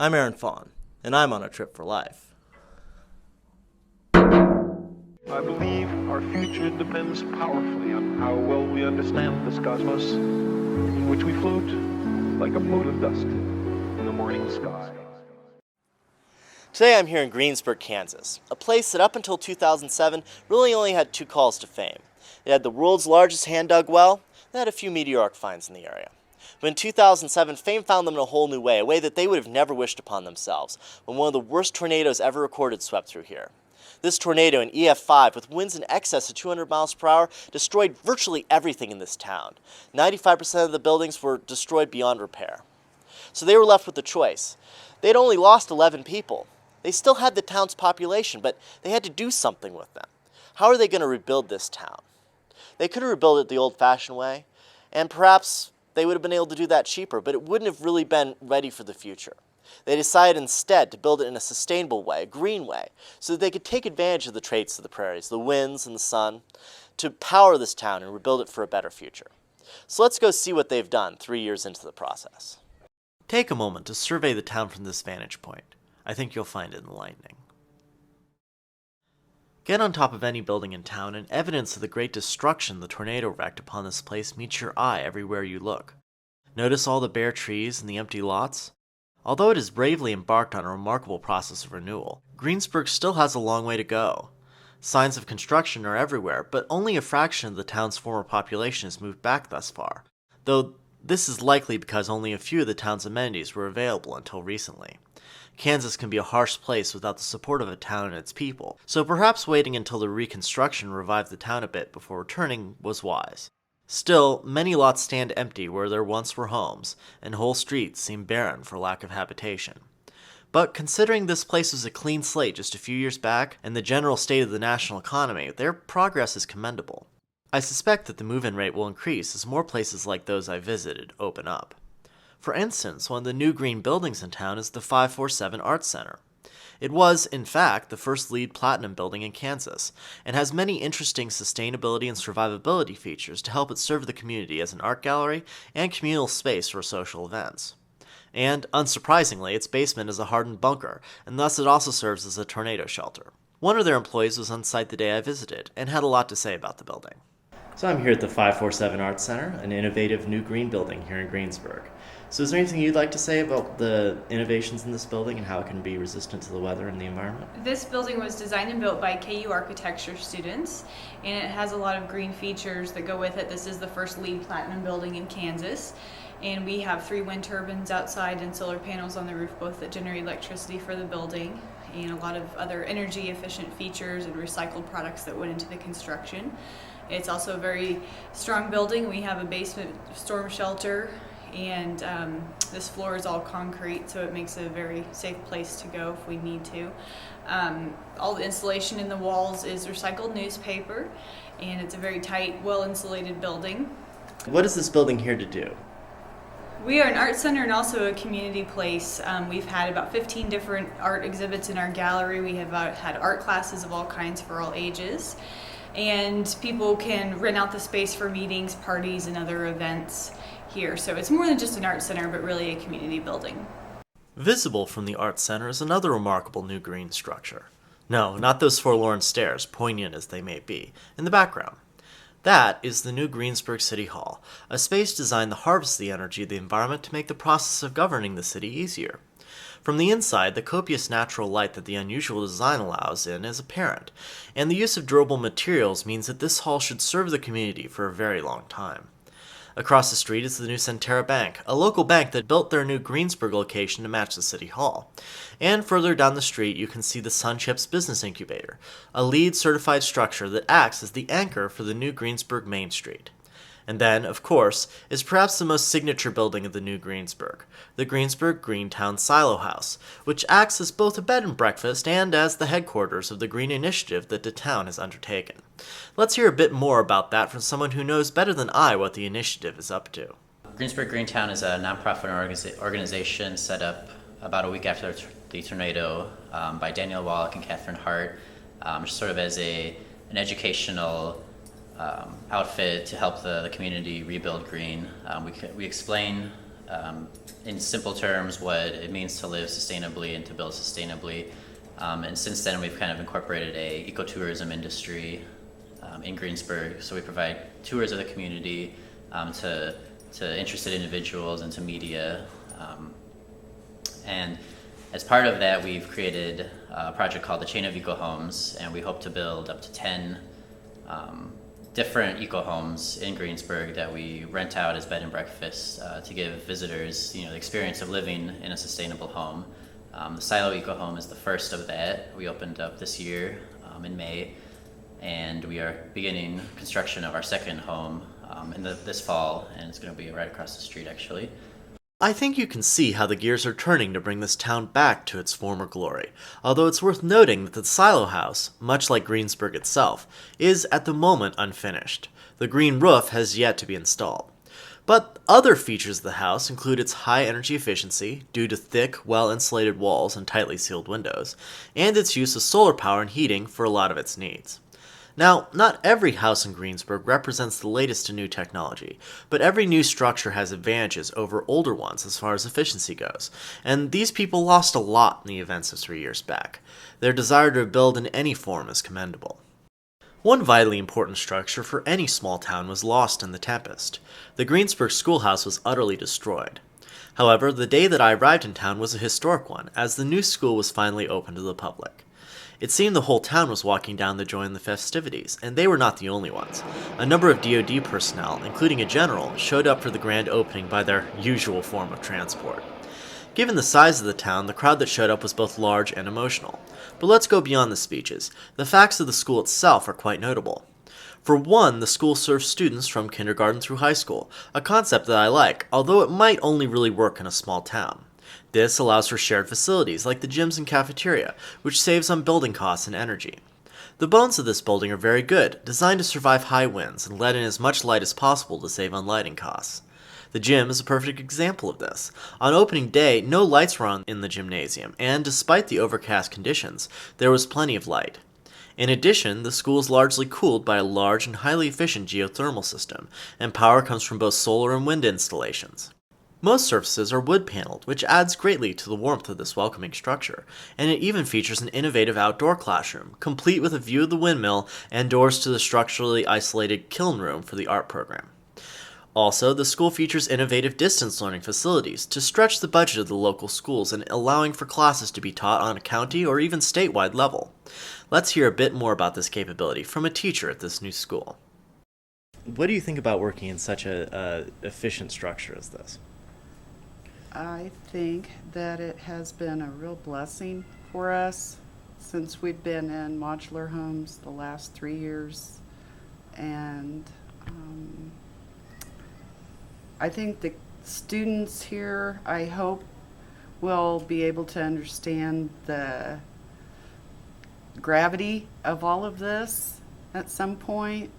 I'm Aaron Fawn, and I'm on a trip for life. I believe our future depends powerfully on how well we understand this cosmos, in which we float like a mote of dust in the morning sky. Today I'm here in Greensburg, Kansas, a place that up until 2007 really only had two calls to fame. It had the world's largest hand-dug well, and had a few meteoric finds in the area. But in 2007, fame found them in a whole new way, a way that they would have never wished upon themselves, when one of the worst tornadoes ever recorded swept through here. This tornado, an EF5, with winds in excess of 200 miles per hour, destroyed virtually everything in this town. 95% of the buildings were destroyed beyond repair. So they were left with a choice. They'd only lost 11 people. They still had the town's population, but they had to do something with them. How are they going to rebuild this town? They could have rebuilt it the old-fashioned way, and perhaps they would have been able to do that cheaper, but it wouldn't have really been ready for the future. They decided instead to build it in a sustainable way, a green way, so that they could take advantage of the traits of the prairies, the winds and the sun, to power this town and rebuild it for a better future. So let's go see what they've done 3 years into the process. Take a moment to survey the town from this vantage point. I think you'll find it enlightening. Get on top of any building in town, and evidence of the great destruction the tornado wreaked upon this place meets your eye everywhere you look. Notice all the bare trees and the empty lots? Although it has bravely embarked on a remarkable process of renewal, Greensburg still has a long way to go. Signs of construction are everywhere, but only a fraction of the town's former population has moved back thus far, though this is likely because only a few of the town's amenities were available until recently. Kansas can be a harsh place without the support of a town and its people, so perhaps waiting until the reconstruction revived the town a bit before returning was wise. Still, many lots stand empty where there once were homes, and whole streets seem barren for lack of habitation. But considering this place was a clean slate just a few years back, and the general state of the national economy, their progress is commendable. I suspect that the move-in rate will increase as more places like those I visited open up. For instance, one of the new green buildings in town is the 547 Arts Center. It was, in fact, the first LEED Platinum building in Kansas, and has many interesting sustainability and survivability features to help it serve the community as an art gallery and communal space for social events. And, unsurprisingly, its basement is a hardened bunker, and thus it also serves as a tornado shelter. One of their employees was on site the day I visited, and had a lot to say about the building. So I'm here at the 547 Arts Center, an innovative new green building here in Greensburg. So is there anything you'd like to say about the innovations in this building and how it can be resistant to the weather and the environment? This building was designed and built by KU architecture students, and it has a lot of green features that go with it. This is the first LEED Platinum building in Kansas, and we have 3 wind turbines outside and solar panels on the roof, both that generate electricity for the building, and a lot of other energy efficient features and recycled products that went into the construction. It's also a very strong building. We have a basement storm shelter, and this floor is all concrete, so it makes it a very safe place to go if we need to. All the insulation in the walls is recycled newspaper, and it's a very tight, well-insulated building. What is this building here to do? We are an art center and also a community place. We've had about 15 different art exhibits in our gallery. We have had art classes of all kinds for all ages. And people can rent out the space for meetings, parties, and other events here. So it's more than just an art center, but really a community building. Visible from the Arts Center is another remarkable new green structure. No, not those forlorn stairs, poignant as they may be, in the background. That is the new Greensburg City Hall, a space designed to harvest the energy of the environment to make the process of governing the city easier. From the inside, the copious natural light that the unusual design allows in is apparent, and the use of durable materials means that this hall should serve the community for a very long time. Across the street is the new Centera Bank, a local bank that built their new Greensburg location to match the City Hall. And further down the street you can see the Sunchips Business Incubator, a LEED certified structure that acts as the anchor for the new Greensburg Main Street. And then, of course, is perhaps the most signature building of the new Greensburg, the Greensburg Greentown Silo House, which acts as both a bed and breakfast and as the headquarters of the green initiative that the town has undertaken. Let's hear a bit more about that from someone who knows better than I what the initiative is up to. Greensburg Greentown is a nonprofit organization set up about a week after the tornado by Daniel Wallach and Catherine Hart, sort of as an educational outfit to help the community rebuild green. We explain in simple terms, what it means to live sustainably and to build sustainably. And since then, we've kind of incorporated a ecotourism industry in Greensburg. So we provide tours of the community to interested individuals and to media. And as part of that, we've created a project called the Chain of Eco Homes, and we hope to build up to 10 different eco homes in Greensburg that we rent out as bed and breakfast to give visitors, the experience of living in a sustainable home. The Silo Eco Home is the first of that. We opened up this year in May, and we are beginning construction of our second home this fall, and it's going to be right across the street, actually. I think you can see how the gears are turning to bring this town back to its former glory, although it's worth noting that the Silo House, much like Greensburg itself, is at the moment unfinished. The green roof has yet to be installed. But other features of the house include its high energy efficiency, due to thick, well-insulated walls and tightly sealed windows, and its use of solar power and heating for a lot of its needs. Now, not every house in Greensburg represents the latest in new technology, but every new structure has advantages over older ones as far as efficiency goes, and these people lost a lot in the events of 3 years back. Their desire to build in any form is commendable. One vitally important structure for any small town was lost in the tempest. The Greensburg schoolhouse was utterly destroyed. However, the day that I arrived in town was a historic one, as the new school was finally open to the public. It seemed the whole town was walking down to join the festivities, and they were not the only ones. A number of DoD personnel, including a general, showed up for the grand opening by their usual form of transport. Given the size of the town, the crowd that showed up was both large and emotional. But let's go beyond the speeches. The facts of the school itself are quite notable. For one, the school serves students from kindergarten through high school, a concept that I like, although it might only really work in a small town. This allows for shared facilities like the gyms and cafeteria, which saves on building costs and energy. The bones of this building are very good, designed to survive high winds and let in as much light as possible to save on lighting costs. The gym is a perfect example of this. On opening day, no lights were on in the gymnasium, and despite the overcast conditions, there was plenty of light. In addition, the school is largely cooled by a large and highly efficient geothermal system, and power comes from both solar and wind installations. Most surfaces are wood-paneled, which adds greatly to the warmth of this welcoming structure, and it even features an innovative outdoor classroom, complete with a view of the windmill and doors to the structurally isolated kiln room for the art program. Also, the school features innovative distance learning facilities to stretch the budget of the local schools and allowing for classes to be taught on a county or even statewide level. Let's hear a bit more about this capability from a teacher at this new school. What do you think about working in such a efficient structure as this? I think that it has been a real blessing for us since we've been in modular homes the last 3 years. And I think the students here, I hope, will be able to understand the gravity of all of this at some point.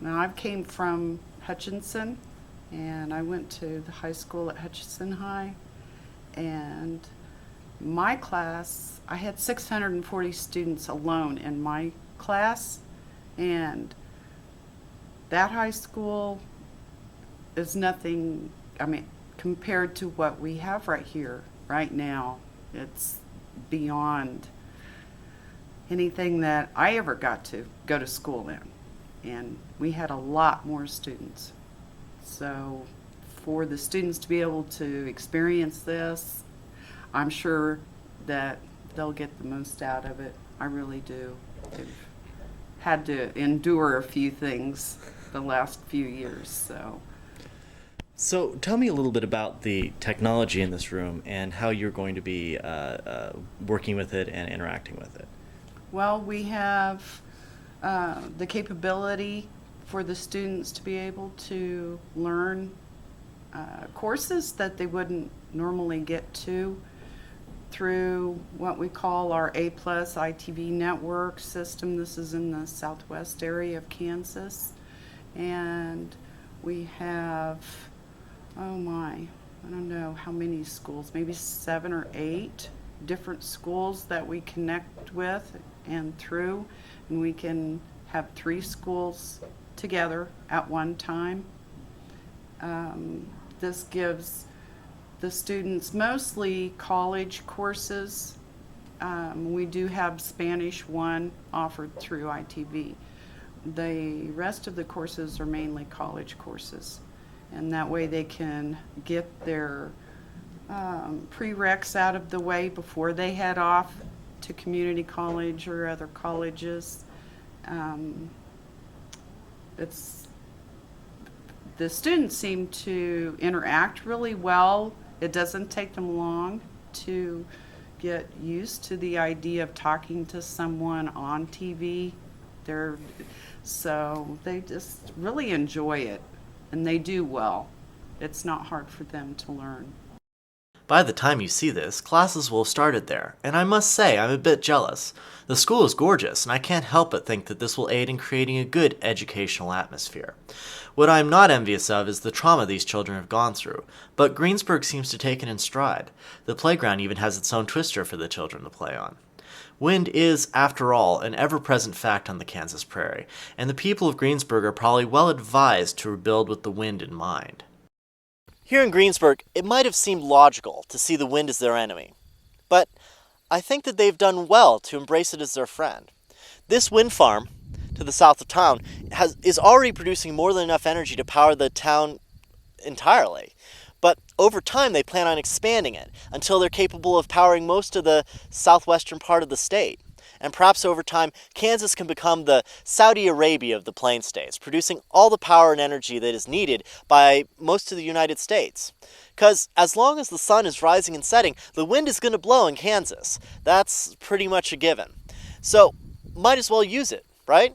Now, I came from Hutchinson, and I went to the high school at Hutchinson High, and my class, I had 640 students alone in my class, and that high school is nothing, compared to what we have right here, right now. It's beyond anything that I ever got to go to school in, and we had a lot more students. So for the students to be able to experience this, I'm sure that they'll get the most out of it. I really do. They've had to endure a few things the last few years. So tell me a little bit about the technology in this room and how you're going to be working with it and interacting with it. Well, we have the capability for the students to be able to learn courses that they wouldn't normally get to through what we call our A+ ITV network system. This is in the southwest area of Kansas. And we have, I don't know how many schools, maybe 7 or 8 different schools that we connect with and through. And we can have 3 schools together at one time. This gives the students, mostly college courses. We do have Spanish 1 offered through ITV. The rest of the courses are mainly college courses, and that way they can get their prereqs out of the way before they head off to community college or other colleges. The students seem to interact really well. It doesn't take them long to get used to the idea of talking to someone on TV. So they just really enjoy it, and they do well. It's not hard for them to learn. By the time you see this, classes will have started there, and I must say I'm a bit jealous. The school is gorgeous, and I can't help but think that this will aid in creating a good educational atmosphere. What I am not envious of is the trauma these children have gone through, but Greensburg seems to take it in stride. The playground even has its own twister for the children to play on. Wind is, after all, an ever-present fact on the Kansas prairie, and the people of Greensburg are probably well advised to rebuild with the wind in mind. Here in Greensburg, it might have seemed logical to see the wind as their enemy, but I think that they've done well to embrace it as their friend. This wind farm, to the south of town, is already producing more than enough energy to power the town entirely. But over time, they plan on expanding it until they're capable of powering most of the southwestern part of the state. And perhaps over time, Kansas can become the Saudi Arabia of the Plain States, producing all the power and energy that is needed by most of the United States. Because as long as the sun is rising and setting, the wind is going to blow in Kansas. That's pretty much a given. So, might as well use it, right?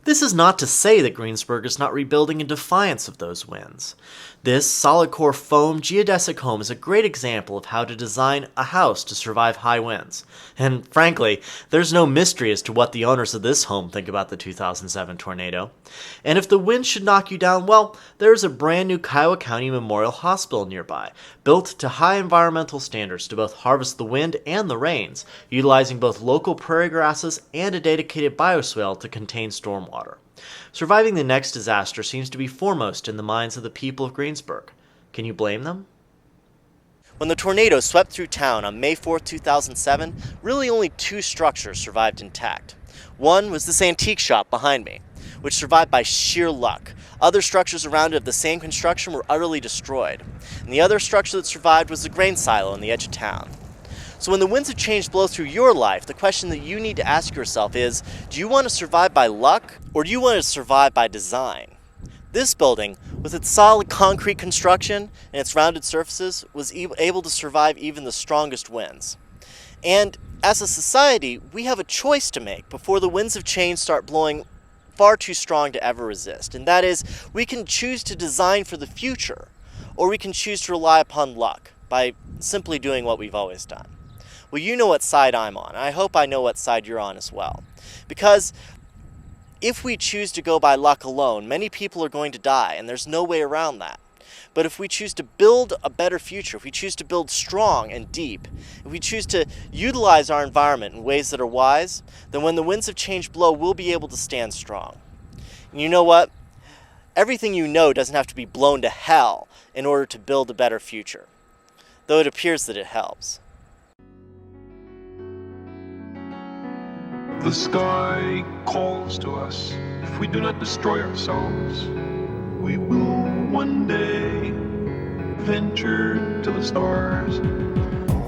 This is not to say that Greensburg is not rebuilding in defiance of those winds. This solid-core foam geodesic home is a great example of how to design a house to survive high winds. And frankly, there's no mystery as to what the owners of this home think about the 2007 tornado. And if the wind should knock you down, well, there's a brand new Kiowa County Memorial Hospital nearby, built to high environmental standards to both harvest the wind and the rains, utilizing both local prairie grasses and a dedicated bioswale to contain stormwater. Surviving the next disaster seems to be foremost in the minds of the people of Greensburg. Can you blame them? When the tornado swept through town on May 4, 2007, really only 2 structures survived intact. One was this antique shop behind me, which survived by sheer luck. Other structures around it of the same construction were utterly destroyed. And the other structure that survived was the grain silo on the edge of town. So when the winds of change blow through your life, the question that you need to ask yourself is, do you want to survive by luck, or do you want to survive by design? This building, with its solid concrete construction and its rounded surfaces, was able to survive even the strongest winds. And as a society, we have a choice to make before the winds of change start blowing far too strong to ever resist. And that is, we can choose to design for the future, or we can choose to rely upon luck by simply doing what we've always done. Well, you know what side I'm on, and I hope I know what side you're on as well. Because if we choose to go by luck alone, many people are going to die, and there's no way around that. But if we choose to build a better future, if we choose to build strong and deep, if we choose to utilize our environment in ways that are wise, then when the winds of change blow, we'll be able to stand strong. And you know what? Everything you know doesn't have to be blown to hell in order to build a better future, though it appears that it helps. The sky calls to us. If we do not destroy ourselves, we will one day venture to the stars.